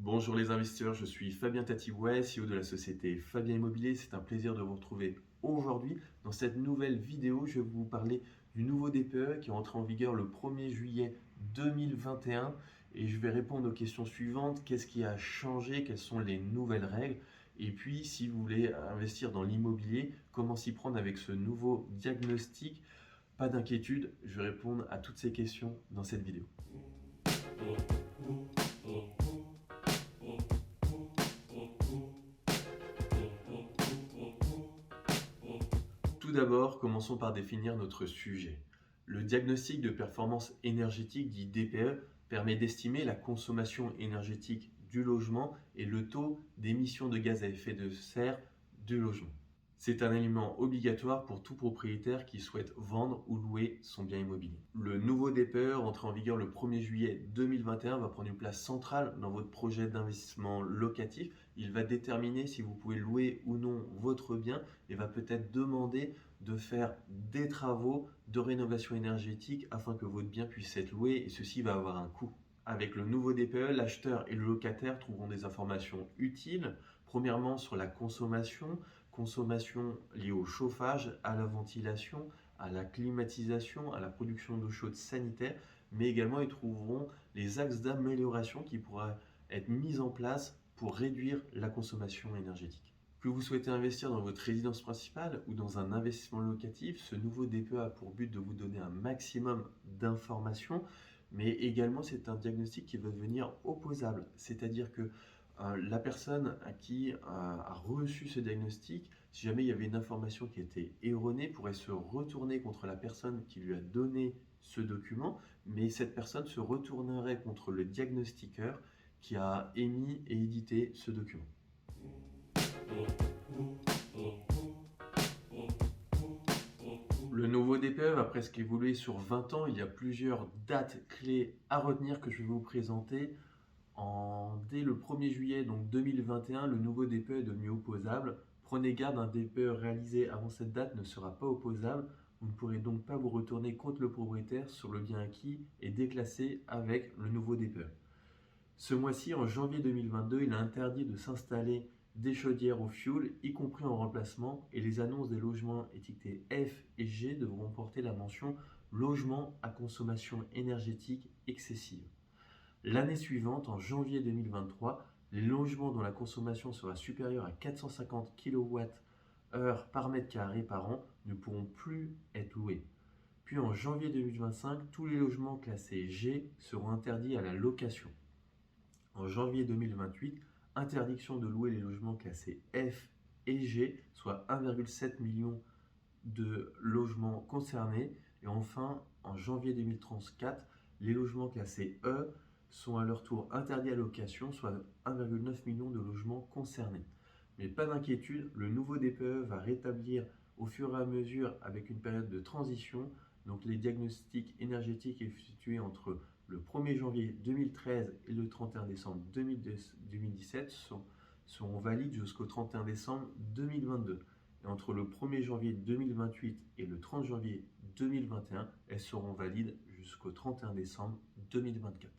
Bonjour les investisseurs, je suis Fabien Tatibouet, CEO de la société Fabien Immobilier. C'est un plaisir de vous retrouver aujourd'hui. Dans cette nouvelle vidéo, je vais vous parler du nouveau DPE qui est entré en vigueur le 1er juillet 2021 et je vais répondre aux questions suivantes. Qu'est-ce qui a changé? Quelles sont les nouvelles règles? Et puis, si vous voulez investir dans l'immobilier, comment s'y prendre avec ce nouveau diagnostic? Pas d'inquiétude, je vais répondre à toutes ces questions dans cette vidéo. Tout d'abord, commençons par définir notre sujet. Le diagnostic de performance énergétique, dit DPE, permet d'estimer la consommation énergétique du logement et le taux d'émission de gaz à effet de serre du logement. C'est un élément obligatoire pour tout propriétaire qui souhaite vendre ou louer son bien immobilier. Le nouveau DPE, rentré en vigueur le 1er juillet 2021, va prendre une place centrale dans votre projet d'investissement locatif. Il va déterminer si vous pouvez louer ou non votre bien et va peut-être demander de faire des travaux de rénovation énergétique afin que votre bien puisse être loué et ceci va avoir un coût. Avec le nouveau DPE, l'acheteur et le locataire trouveront des informations utiles. Premièrement, sur la consommation liée au chauffage, à la ventilation, à la climatisation, à la production d'eau chaude sanitaire, mais également ils trouveront les axes d'amélioration qui pourraient être mis en place pour réduire la consommation énergétique. Que vous souhaitez investir dans votre résidence principale ou dans un investissement locatif, ce nouveau DPE a pour but de vous donner un maximum d'informations, mais également c'est un diagnostic qui va devenir opposable, c'est-à-dire que la personne à qui a reçu ce diagnostic, si jamais il y avait une information qui était erronée, pourrait se retourner contre la personne qui lui a donné ce document, mais cette personne se retournerait contre le diagnostiqueur qui a émis et édité ce document. Le nouveau DPE va presque évoluer sur 20 ans. Il y a plusieurs dates clés à retenir que je vais vous présenter. Dès le 1er juillet donc 2021, le nouveau DPE est devenu opposable. Prenez garde, un DPE réalisé avant cette date ne sera pas opposable. Vous ne pourrez donc pas vous retourner contre le propriétaire sur le bien acquis et déclassé avec le nouveau DPE. Ce mois-ci, en janvier 2022, il est interdit de s'installer des chaudières au fioul, y compris en remplacement, et les annonces des logements étiquetés F et G devront porter la mention logement à consommation énergétique excessive. L'année suivante, en janvier 2023, les logements dont la consommation sera supérieure à 450 kWh par mètre carré par an ne pourront plus être loués. Puis en janvier 2025, tous les logements classés G seront interdits à la location. En janvier 2028, interdiction de louer les logements classés F et G, soit 1,7 million de logements concernés. Et enfin, en janvier 2034, les logements classés E sont à leur tour interdits à location, soit 1,9 million de logements concernés. Mais pas d'inquiétude, le nouveau DPE va rétablir au fur et à mesure avec une période de transition. Donc les diagnostics énergétiques effectués entre le 1er janvier 2013 et le 31 décembre 2017 seront valides jusqu'au 31 décembre 2022. Et entre le 1er janvier 2028 et le 30 janvier 2021, elles seront valides jusqu'au 31 décembre 2024.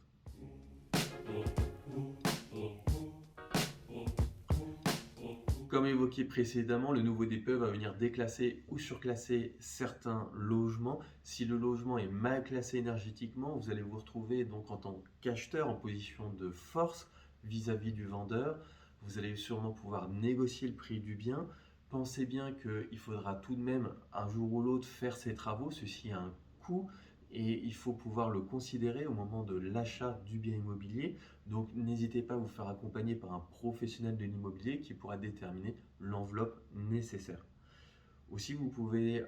Comme évoqué précédemment, le nouveau DPE va venir déclasser ou surclasser certains logements. Si le logement est mal classé énergétiquement, vous allez vous retrouver donc en tant qu'acheteur en position de force vis-à-vis du vendeur. Vous allez sûrement pouvoir négocier le prix du bien. Pensez bien qu'il faudra tout de même un jour ou l'autre faire ces travaux. Ceci a un coût et il faut pouvoir le considérer au moment de l'achat du bien immobilier. Donc n'hésitez pas à vous faire accompagner par un professionnel de l'immobilier qui pourra déterminer l'enveloppe nécessaire. Aussi, vous pouvez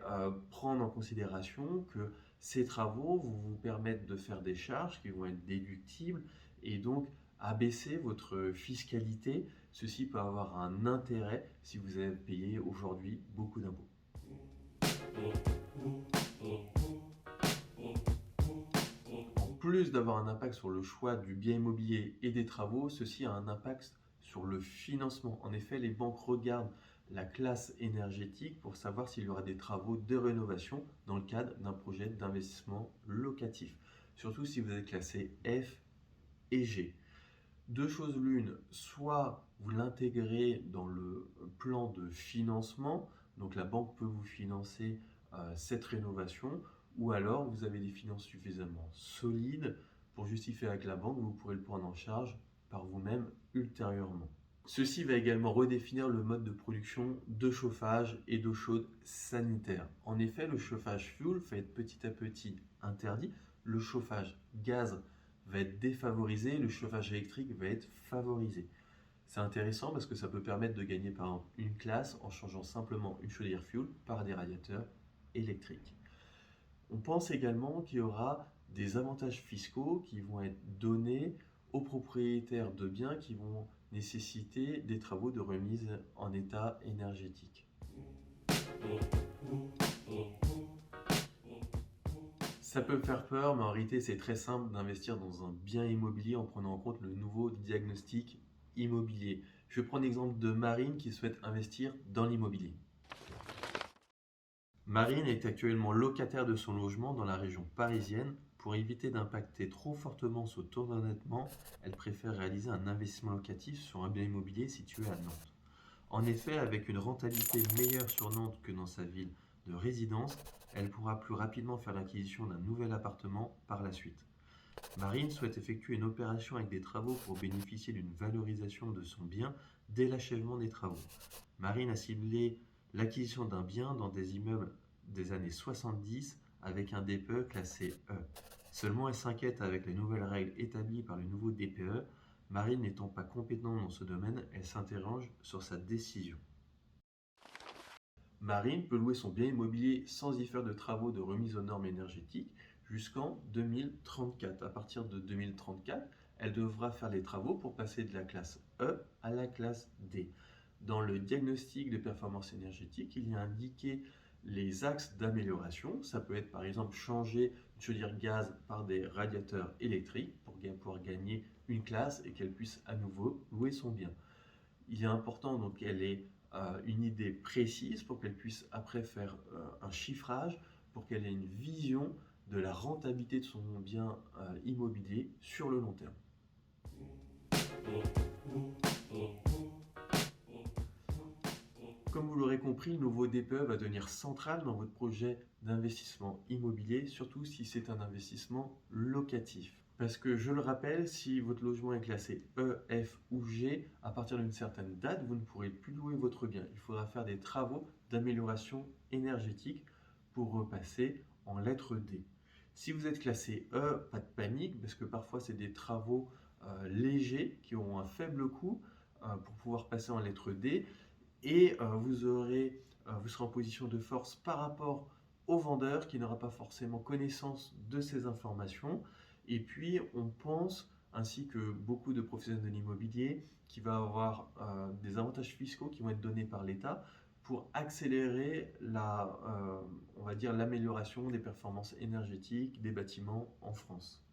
prendre en considération que ces travaux vont vous permettre de faire des charges qui vont être déductibles et donc abaisser votre fiscalité. Ceci peut avoir un intérêt si vous avez payé aujourd'hui beaucoup d'impôts. En plus d'avoir un impact sur le choix du bien immobilier et des travaux, ceci a un impact sur le financement. En effet, les banques regardent la classe énergétique pour savoir s'il y aura des travaux de rénovation dans le cadre d'un projet d'investissement locatif, surtout si vous êtes classé F et G. Deux choses l'une, soit vous l'intégrez dans le plan de financement, donc la banque peut vous financer cette rénovation, ou alors vous avez des finances suffisamment solides pour justifier avec la banque, vous pourrez le prendre en charge par vous-même ultérieurement. Ceci va également redéfinir le mode de production de chauffage et d'eau chaude sanitaire. En effet, le chauffage fuel va être petit à petit interdit, le chauffage gaz va être défavorisé, le chauffage électrique va être favorisé. C'est intéressant parce que ça peut permettre de gagner par exemple une classe en changeant simplement une chaudière fuel par des radiateurs électriques. On pense également qu'il y aura des avantages fiscaux qui vont être donnés aux propriétaires de biens qui vont nécessiter des travaux de remise en état énergétique. Ça peut faire peur, mais en réalité c'est très simple d'investir dans un bien immobilier en prenant en compte le nouveau diagnostic immobilier. Je vais prendre l'exemple de Marine qui souhaite investir dans l'immobilier. Marine est actuellement locataire de son logement dans la région parisienne. Pour éviter d'impacter trop fortement son taux d'endettement, elle préfère réaliser un investissement locatif sur un bien immobilier situé à Nantes. En effet, avec une rentabilité meilleure sur Nantes que dans sa ville de résidence, elle pourra plus rapidement faire l'acquisition d'un nouvel appartement par la suite. Marine souhaite effectuer une opération avec des travaux pour bénéficier d'une valorisation de son bien dès l'achèvement des travaux. Marine a ciblé l'acquisition d'un bien dans des immeubles des années 70 avec un DPE classé E. Seulement elle s'inquiète avec les nouvelles règles établies par le nouveau DPE. Marine n'étant pas compétente dans ce domaine, elle s'interroge sur sa décision. Marine peut louer son bien immobilier sans y faire de travaux de remise aux normes énergétiques jusqu'en 2034. À partir de 2034, elle devra faire les travaux pour passer de la classe E à la classe D. Dans le diagnostic de performance énergétique, il y a indiqué les axes d'amélioration. Ça peut être par exemple changer une chaudière gaz par des radiateurs électriques pour pouvoir gagner une classe et qu'elle puisse à nouveau louer son bien. Il est important donc qu'elle ait une idée précise pour qu'elle puisse après faire un chiffrage, pour qu'elle ait une vision de la rentabilité de son bien immobilier sur le long terme. Comme vous l'aurez compris, le nouveau DPE va devenir central dans votre projet d'investissement immobilier, surtout si c'est un investissement locatif. Parce que je le rappelle, si votre logement est classé E, F ou G, à partir d'une certaine date, vous ne pourrez plus louer votre bien. Il faudra faire des travaux d'amélioration énergétique pour repasser en lettre D. Si vous êtes classé E, pas de panique, parce que parfois c'est des travaux légers qui auront un faible coût pour pouvoir passer en lettre D et vous serez en position de force par rapport au vendeur qui n'aura pas forcément connaissance de ces informations. Et puis on pense, ainsi que beaucoup de professionnels de l'immobilier, qu'il va y avoir des avantages fiscaux qui vont être donnés par l'État pour accélérer on va dire, l'amélioration des performances énergétiques des bâtiments en France.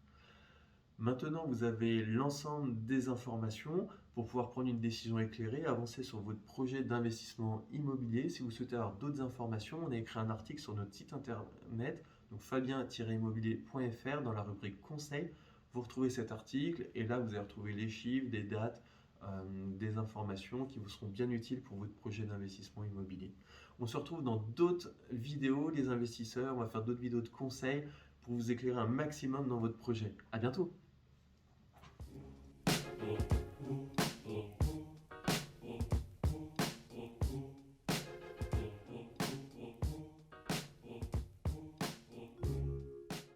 Maintenant, vous avez l'ensemble des informations pour pouvoir prendre une décision éclairée, avancer sur votre projet d'investissement immobilier. Si vous souhaitez avoir d'autres informations, on a écrit un article sur notre site internet, donc fabien-immobilier.fr, dans la rubrique conseils. Vous retrouvez cet article et là, vous allez retrouver les chiffres, des dates, des informations qui vous seront bien utiles pour votre projet d'investissement immobilier. On se retrouve dans d'autres vidéos, les investisseurs. On va faire d'autres vidéos de conseils pour vous éclairer un maximum dans votre projet. À bientôt!